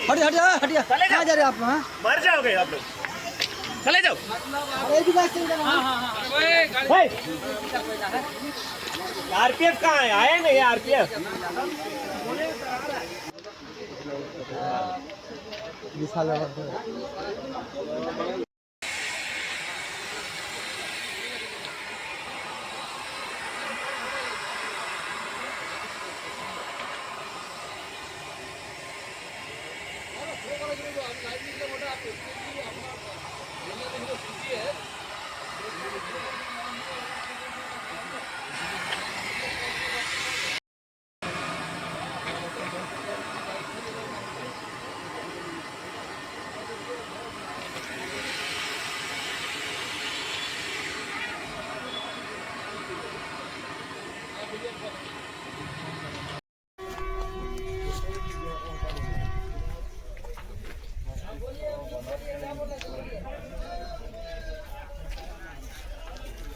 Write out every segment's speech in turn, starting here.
हटिया हटिया कहाँ जा रहे आप? मर जाओगे आप लोग, चले जाओ। आरपीएफ कहाँ है? आया नहीं आरपीएफ।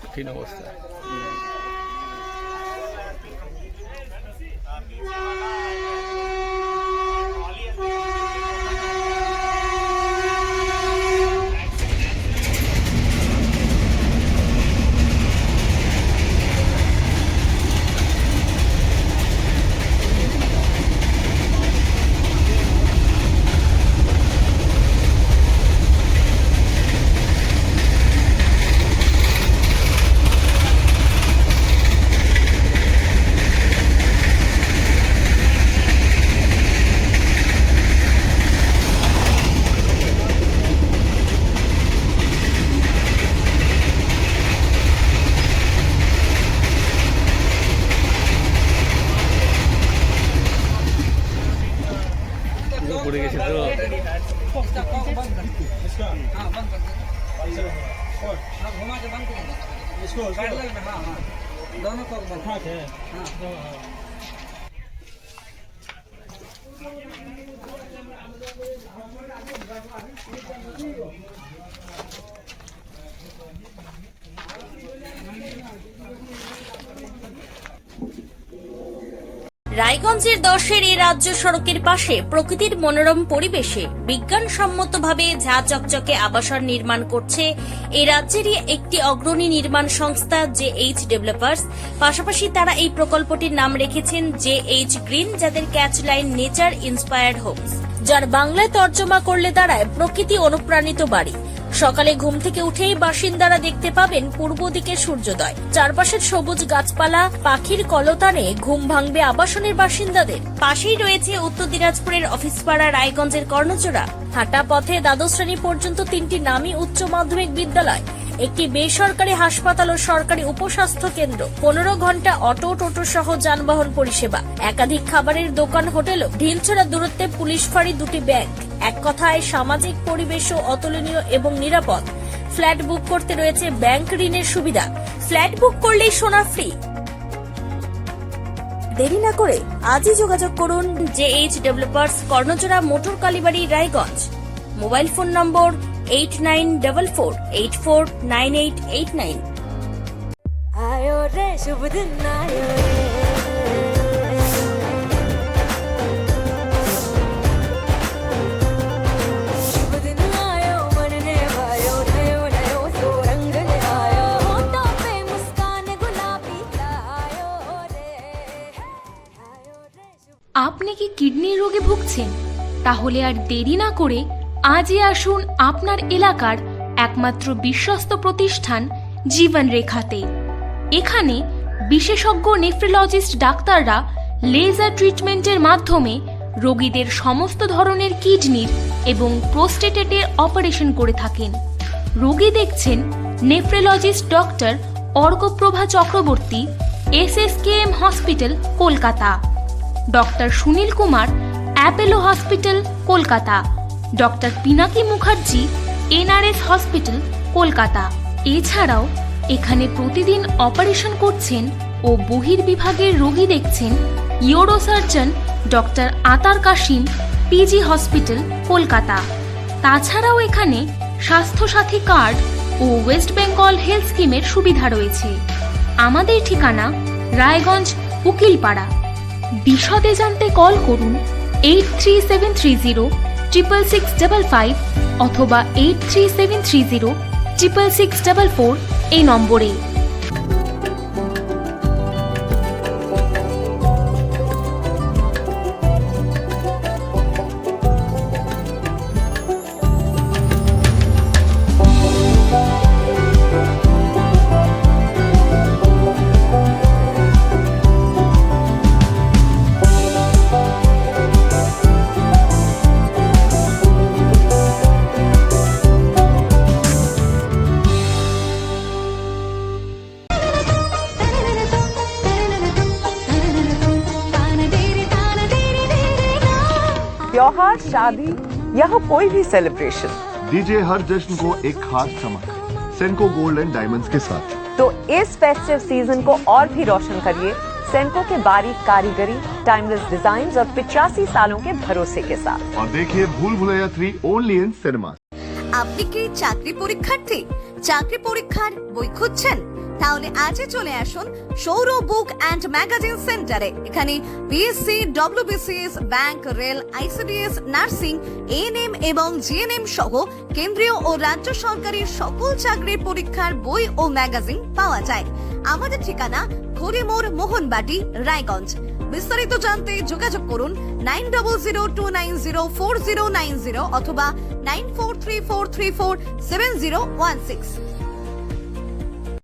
কঠিন অবস্থা। পড়ে গেছে তো রায়গঞ্জের 10-এর এই রাজ্য সড়কের পাশে প্রকৃতির মনোরম পরিবেশে বিজ্ঞানসম্মতভাবে ঝা চকচকে আবাসন নির্মাণ করছে এই রাজ্যেরই একটি অগ্রণী নির্মাণ সংস্থা JH ডেভেলপার্স। পাশাপাশি তারা এই প্রকল্পটির নাম রেখেছেন JH গ্রিন, যাদের catch line nature inspired homes, যার বাংলায় তর্জমা করলে দাঁড়ায় প্রকৃতি অনুপ্রাণিত বাড়ি। সকালে ঘুম থেকে উঠেই বাসিন্দারা দেখতে পাবেন পূর্ব দিকে সূর্যোদয়, চারপাশের সবুজ গাছপালা, পাখির কলতানে ঘুম ভাঙবে আবাসনের বাসিন্দাদের। পাশেই রয়েছে উত্তর দিনাজপুরের অফিসপাড়া রায়গঞ্জের কর্ণজোড়া। হাঁটা পথে দ্বাদশ শ্রেণী পর্যন্ত 3টি নামী উচ্চ মাধ্যমিক বিদ্যালয়, একটি বেসরকারি হাসপাতাল ও সরকারি উপস্বাস্থ্য কেন্দ্র, 15 ঘন্টা অটো টোটো সহ যানবাহন পরিষেবা, একাধিক খাবারের দোকান, হোটেলও, ঢিলছড়া দূরত্বে পুলিশ ফাঁড়ি, 2টি ব্যাংক। এক কথায় সামাজিক পরিবেশও অতুলনীয় এবং নিরাপদ। ফ্ল্যাট বুক করতে রয়েছে ব্যাংক ঋণের সুবিধা, ফ্ল্যাট বুক করলেই সোনা ফ্রি। দেরি না করে আজই যোগাযোগ করুন JH developers, Karnajora, motor Kalibari, Raiganj. Mobile phone number 8944849889। आयो रे शुभ दिन आयो रे, शुभ दिन आयो मन ने भायो, नयो नयो तो रंग ले आयो, होठों पे मुस्कान गुलाबी आयो रे, आयो रे शुभ। আপনি কি কিডনি রোগে ভুগছেন? তাহলে আর দেরি না করে আজই আসুন আপনার এলাকার একমাত্র বিশ্বস্ত প্রতিষ্ঠান জীবন রেখাতে। এখানে বিশেষজ্ঞ নেফ্রোলজিস্ট ডাক্তাররা লেজার ট্রিটমেন্টের মাধ্যমে রোগীদের সমস্ত ধরনের কিডনির এবং প্রোস্টেটের অপারেশন করে থাকেন। রোগী দেখছেন nephrologist doctor Arkaprabha Chakraborty, SSKM hospital, Kolkata. Doctor Sunil Kumar, Apollo hospital, Kolkata. Doctor Pinaki Mukherjee, NRS hospital, Kolkata. এছাড়াও এখানে প্রতিদিন অপারেশন করছেন ও বহির্বিভাগের রোগী দেখছেন ইউরোসার্জন ডক্টর আতার কাশিম, পিজি হসপিটাল, কলকাতা। তাছাড়াও এখানে স্বাস্থ্যসাথী কার্ড ও ওয়েস্ট বেঙ্গল হেলথ স্কিমের সুবিধা রয়েছে। আমাদের ঠিকানা রায়গঞ্জ, উকিলপাড়া। বিশদে জানতে কল করুন 8373066655 অথবা 8373066644 এই নম্বরে। त्योहार, शादी या हो कोई भी सेलिब्रेशन, दीजिए हर जश्न को एक खास चमक सेंको गोल्ड एंड डायमंड्स के साथ। तो इस फेस्टिव सीजन को और भी रोशन करिए सेंको के बारीक कारीगरी, टाइमलेस डिजाइन और 85 सालों के भरोसे के साथ। और देखिए भूल भुलैया 3 ओनली इन सिनेमा। আপনি কি চাকরি পরীক্ষার্থী? চাকরি পরীক্ষার বই খুঁজছেন? তাহলে আজই চলে আসুন সৌর বুক অ্যান্ড ম্যাগাজিন সেন্টারে। এখানে BSc, WBCS, bank, rail, ICDS, nursing, ANM এবং জিএনএম সহ কেন্দ্রীয় ও রাজ্য সরকারের সকল চাকরির পরীক্ষার বই ও ম্যাগাজিন পাওয়া যায়। আমাদের ঠিকানা ঘড়িমোড়, মোহনবাটি, রায়গঞ্জ। বিস্তারিত জানতে যোগাযোগ করুন 9002904090 অথবা 9434347016।